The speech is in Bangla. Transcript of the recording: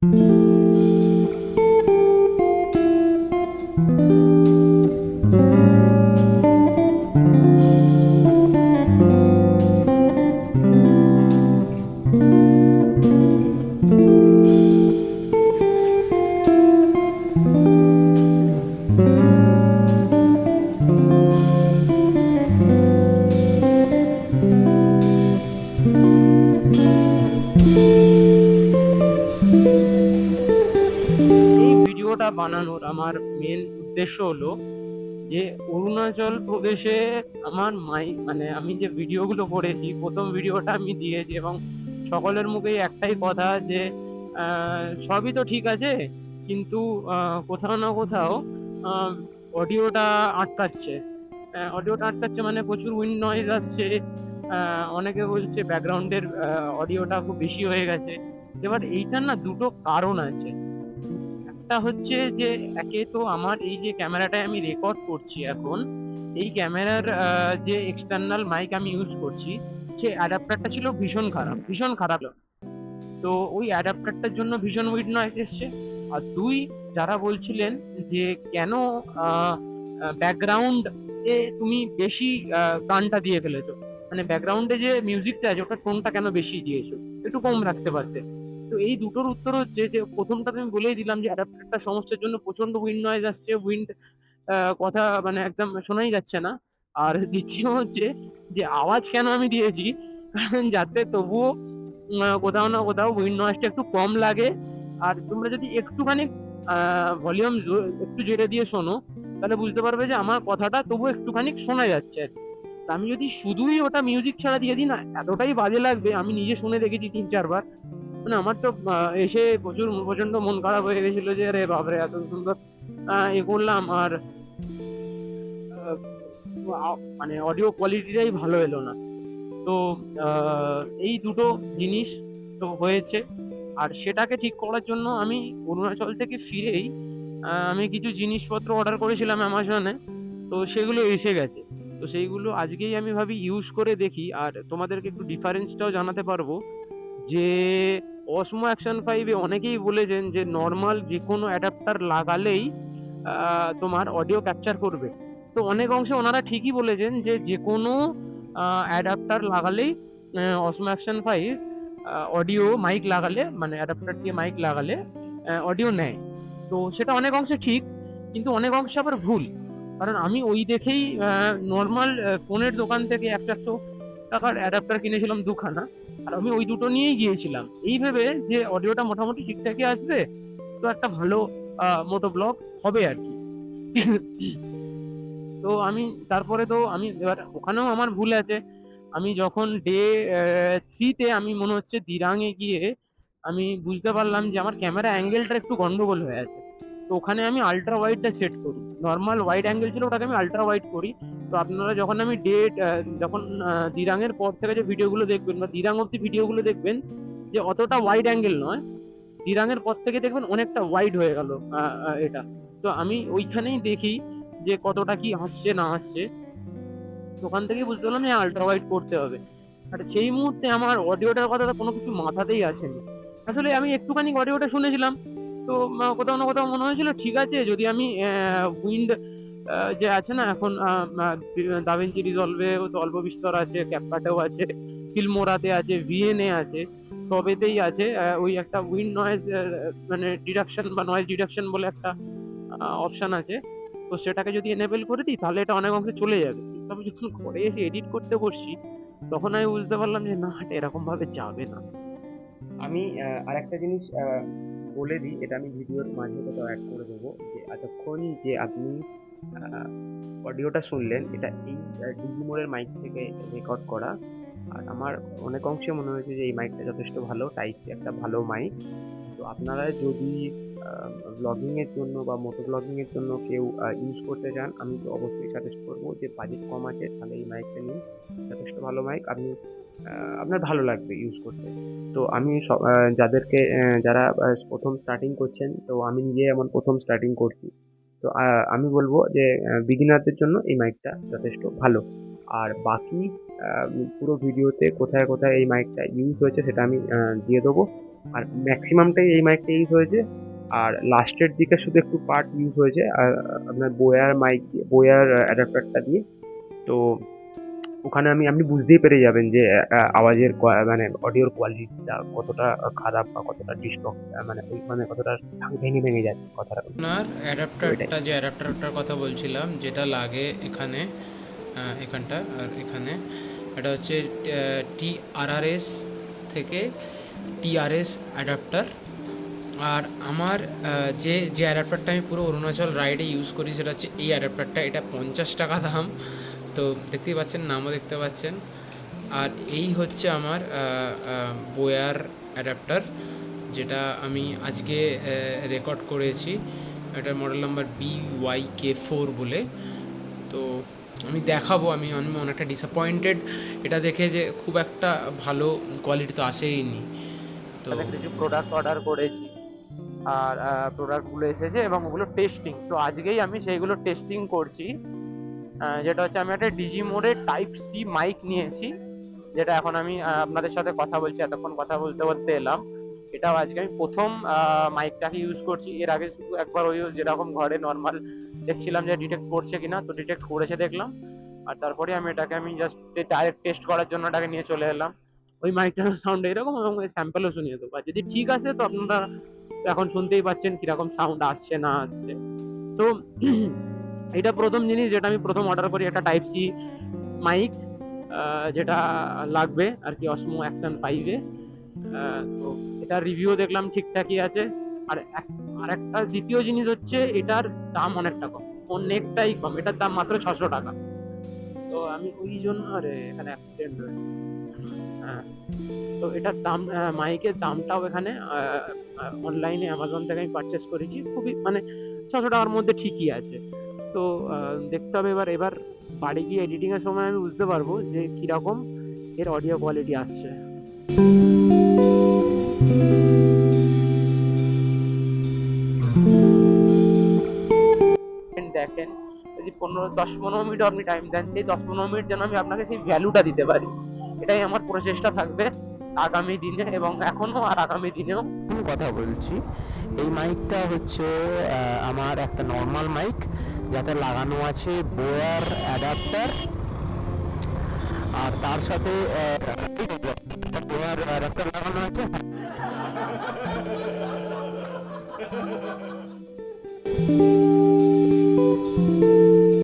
এই ভিডিওটা বানানোর আমার মেন উদ্দেশ্য হলো যে অরুণাচল প্রদেশে আমার মানে আমি যে ভিডিওগুলো করেছি, প্রথম ভিডিওটা আমি দিয়েছি এবং সকলের মুখেই একটাই কথা যে সবই তো ঠিক আছে, কিন্তু কোথাও না কোথাও অডিওটা আটকাচ্ছে। অডিওটা আটকাচ্ছে মানে প্রচুর উইন্ড নয়েজ আসছে। অনেকে বলছে ব্যাকগ্রাউন্ডের অডিওটা খুব বেশি হয়ে গেছে। এবার এইটার না দুটো কারণ আছে। একটা হচ্ছে যে একে তো আমার এই যে ক্যামেরাটায় আমি রেকর্ড করছি এখন, এই ক্যামেরার যে এক্সটার্নাল মাইক আমি ইউজ করছি, সে অ্যাডাপ্টারটা ছিল ভীষণ খারাপ, ভীষণ খারাপ। তো ওই অ্যাডাপ্টারটার জন্য ভীষণ উইড নয়েজ এসছে। আর দুই, যারা বলছিলেন যে কেন ব্যাকগ্রাউন্ড এ তুমি বেশি গানটা দিয়ে ফেলেছো, মানে ব্যাকগ্রাউন্ডে যে মিউজিকটা আছে ওটার টোনটা কেন বেশি দিয়েছো, একটু কম রাখতে পারতে। তো এই দুটোর উত্তর হচ্ছে যে প্রথমটা আমি বলেই দিলাম যে অ্যাডাপ্টারটা সমস্যার জন্য প্রচন্ড উইন্ড নয়েজ আসছে, উইন্ড কথা মানে একদম শোনাই যাচ্ছে না। আর দ্বিতীয় হচ্ছে যে আওয়াজ কেন আমি দিয়েছি, কারণ যাতে তবুও কোথাও না কোথাও উইন্ড নয়েজটা একটু কম লাগে। আর তোমরা যদি একটুখানি ভলিউম একটু জোরে দিয়ে শোনো, তাহলে বুঝতে পারবে যে আমার কথাটা তবু একটুখানি শোনা যাচ্ছে আর কি। তা আমি যদি শুধুই ওটা মিউজিক ছাড়া দিয়ে দিই না, এতটাই বাজে লাগবে, আমি নিজে শুনে দেখেছি ৩-৪ বার। মানে আমার তো এসে প্রচন্ড মন খারাপ হয়ে গেছিল যে আরে বাপরে এত সুন্দর এ করলাম আর মানে অডিও কোয়ালিটিটাই ভালো এলো না। তো এই দুটো জিনিস তো হয়েছে। আর সেটাকে ঠিক করার জন্য আমি অরুণাচল থেকে ফিরেই আমি কিছু জিনিসপত্র অর্ডার করেছিলাম অ্যামাজনে। তো সেগুলো এসে গেছে। তো সেইগুলো আজকেই আমি ভাবি ইউজ করে দেখি আর তোমাদেরকে একটু ডিফারেন্সটাও জানাতে পারবো যে অসমো অ্যাকশন 5 এ অনেকেই বলেছেন যে নরমাল যেকোনো অ্যাডাপ্টার লাগালেই তোমার অডিও ক্যাপচার করবে। তো অনেক অংশে ওনারা ঠিকই বলেছেন যে যেকোনো অ্যাডাপ্টার লাগালেই অসমো অ্যাকশন 5 অডিও মাইক লাগালে, মানে অ্যাডাপ্টার দিয়ে মাইক লাগালে অডিও নেয়। তো সেটা অনেক অংশে ঠিক, কিন্তু অনেক অংশে আবার ভুল। কারণ আমি ওই দেখেই নরমাল ফোনের দোকান থেকে ১০০ টাকার অ্যাডাপ্টার কিনেছিলাম ২ খানা। আর আমি ওই দুটো নিয়েই গিয়েছিলাম। এই ভেবে যে অডিওটা মোটামুটি ঠিকঠাকই আসবে। তো একটা ভালো মোটো ব্লগ হবে আরকি। তো আমি তারপরে তো আমি এবার ওখানেও আমার ভুল আছে। আমি যখন ডে 3 তে আমি মনে হচ্ছে দিরাংয়ে গিয়ে আমি বুঝতে পারলাম যে আমার ক্যামেরা অ্যাঙ্গেলটা একটু গন্ডগোল হয়ে আছে। তো ওখানে আমি আল্ট্রা ওয়াইডটা সেট করি। নরমাল ওয়াইড অ্যাঙ্গেল ছিল, ওটাকে আমি আল্ট্রা ওয়াইড করি। তো আপনারা যখন আমি যখন দিরাংয়ের পর থেকে যে ভিডিওগুলো দেখবেন বা দিরাং অব্দি ভিডিওগুলো দেখবেন, যে অতটা ওয়াইড অ্যাঙ্গেল নয়। দিরাংয়ের পর থেকে দেখবেন অনেকটা ওয়াইড হয়ে গেল এটা। তো আমি ওইখানেই দেখি যে কতটা কি আসছে না আসছে। ওখান থেকেই বুঝতে পারলাম যে আল্ট্রা ওয়াইড করতে হবে। আর সেই মুহূর্তে আমার অডিওটার কথাটা কোনো কিছু মাথাতেই আসেনি। আসলে আমি একটুখানি অডিওটা শুনেছিলাম। তো কোথাও না কোথাও মনে হয়েছিল ঠিক আছে, যদি আমি উইন্ড যে আছে না এখন দাভিঞ্চি রিজলভে তো অল্প বিস্তর আছে, ক্যাপকাটেও আছে, ফিল্মোরাতে আছে, ভিএনএ আছে, সবেতেই আছে ওই একটা উইন্ড নয়েজ মানে ডিডাকশন বা নয়েজ ডিডাকশন বলে একটা অপশন আছে। তো সেটাকে যদি এনেবল করে দিই তাহলে এটা অনেক অংশে চলে যাবে। কিন্তু আমি যখন ঘরে এসে এডিট করতে বসছি, তখন আমি বুঝতে পারলাম যে না, এটা এরকম ভাবে যাবে না। আমি আরেকটা জিনিস বলে দিই, এটা আমি ভিডিওর মাঝে কোথাও অ্যাড করে দেবো, যে এতক্ষণ যে আপনি অডিওটা শুনলেন এটা এই ডিজিমোরের মাইক থেকে রেকর্ড করা। আর আমার অনেক অংশে মনে হয়েছে যে এই মাইকটা যথেষ্ট ভালো, টাইপ সি একটা ভালো মাইক। তো আপনারা যদি ব্লগিং এর জন্য বা মোটো ব্লগিং এর জন্য কেউ ইউজ করতে চান, আমি তো অবশ্যই সাজেস্ট করব যে বাজেট কম আছে তাহলে এই মাইকটা নিন। যথেষ্ট ভালো মাইক, আপনি আপনার ভালো লাগবে ইউজ করতে। তো আমি যাদেরকে যারা প্রথম স্টার্টিং করছেন, তো আমি নিজে এমন প্রথম স্টার্টিং করছি, তো আমি বলবো যে বিগিনারদের জন্য এই মাইকটা যথেষ্ট ভালো। আর বাকি পুরো ভিডিওতে কোথায় কোথায় এই মাইকটা ইউজ হয়েছে সেটা আমি দিয়ে দেবো। আর ম্যাক্সিমামটাই এই মাইকটা ইউজ হয়েছে, আর লাস্টের দিকে শুধু একটু পার্ট ইউজ হয়েছে আপনার বোয়ার মাইক দিয়ে, বোয়ার অ্যাডাপ্টারটা দিয়ে। তো ওখানে আপনি বুঝতেই পেরে যাবেন যে আওয়াজের মানে অডিওর কোয়ালিটিটা কতটা খারাপ বা কতটা ডিস্টর্ব, মানে মানে কতটা ভেঙে ভেঙে যাচ্ছে কথাটা। আপনার তো এটাই। অ্যাডাপ্টারটা, যে অ্যাডাপ্টারটার কথা বলছিলাম, যেটা লাগে এখানে, এখানটা আর এখানে, এটা হচ্ছে TRRS থেকে TRS অ্যাডাপ্টার। আর আমার যে অ্যাডাপ্টারটা আমি পুরো অরুণাচল রাইডে ইউজ করি সেটা হচ্ছে এই অ্যাডাপ্টারটা। এটা 50 টাকা দাম, তো দেখতেই পাচ্ছেন, নামও দেখতে পাচ্ছেন। আর এই হচ্ছে আমার বোয়ার অ্যাডাপ্টার, যেটা আমি আজকে রেকর্ড করেছি। এটার মডেল নাম্বার BYK4 বলে। তো আমি দেখাবো, আমি অনেকটা ডিসঅ্যাপয়েন্টেড এটা দেখে, যে খুব একটা ভালো কোয়ালিটি তো আসেইনি। তো সাথে কিছু প্রোডাক্ট অর্ডার করেছি, আর প্রোডাক্টগুলো এসেছে এবং ওগুলো টেস্টিং। তো আজকেই আমি সেইগুলো টেস্টিং করছি। যেটা হচ্ছে আমি একটা ডিজিমোডের টাইপ সি মাইক নিয়েছি, যেটা এখন আমি আপনাদের সাথে কথা বলছি, এতক্ষণ কথা বলতে বলতে এলাম। এটাও আজকে আমি প্রথম মাইকটাকে ইউজ করছি। এর আগে শুধু একবার ওই যেরকম ঘরে নর্মাল দেখছিলাম যে ডিটেক্ট করছে কিনা, তো ডিটেক্ট করেছে দেখলাম। আর তারপরে আমি জাস্ট ডাইরেক্ট টেস্ট করার জন্য এটাকে নিয়ে চলে এলাম। ওই মাইকটার সাউন্ড এরকম, এবং ওই স্যাম্পেলও শুনিয়ে দেবো। আর যদি ঠিক আছে তো আপনারা এখন শুনতেই পাচ্ছেন কিরকম সাউন্ড আসছে না আসছে। তো এটা প্রথম জিনিস যেটা আমি প্রথম অর্ডার করি, একটা টাইপ সি মাইক, যেটা লাগবে আর কি অসমো অ্যাকশন 5-এ। তো এটার রিভিউ দেখলাম ঠিকঠাকই আছে। আর একটা দ্বিতীয় জিনিস হচ্ছে এটার দাম অনেকটা কম, অনেকটাই কম। এটার দাম মাত্র 600 টাকা। তো আমি ওই জন্য, আরে এখানে অ্যাক্সিডেন্ট হয়েছে। হ্যাঁ, তো এটার দাম, মাইকের দামটাও এখানে অনলাইনে অ্যামাজন থেকে আমি পারচেস করেছি। খুবই মানে 600 টাকার মধ্যে ঠিকই আছে। তো দেখতে হবে এবার বাড়ি গিয়ে এডিটিং এর সময় আমি বুঝতে পারবো যে কিরকম এর অডিও কোয়ালিটি আসছে। দেখেন, যদি 10-15 মিনিট আপনি টাইম দেন, সেই 10-15 মিনিট যেন আমি আপনাকে সেই ভ্যালুটা দিতে পারি। এটাই আমার প্রচেষ্টা থাকবে আগামী দিনে, এবং এখনো আর আগামী দিনেও। কথা বলছি, এই মাইকটা হচ্ছে আমার একটা নর্মাল মাইক, যাতে লাগানো আছে বোয়ার অ্যাডাপ্টার, আর তার সাথে বোয়ার অ্যাডাপ্টার লাগানো আছে।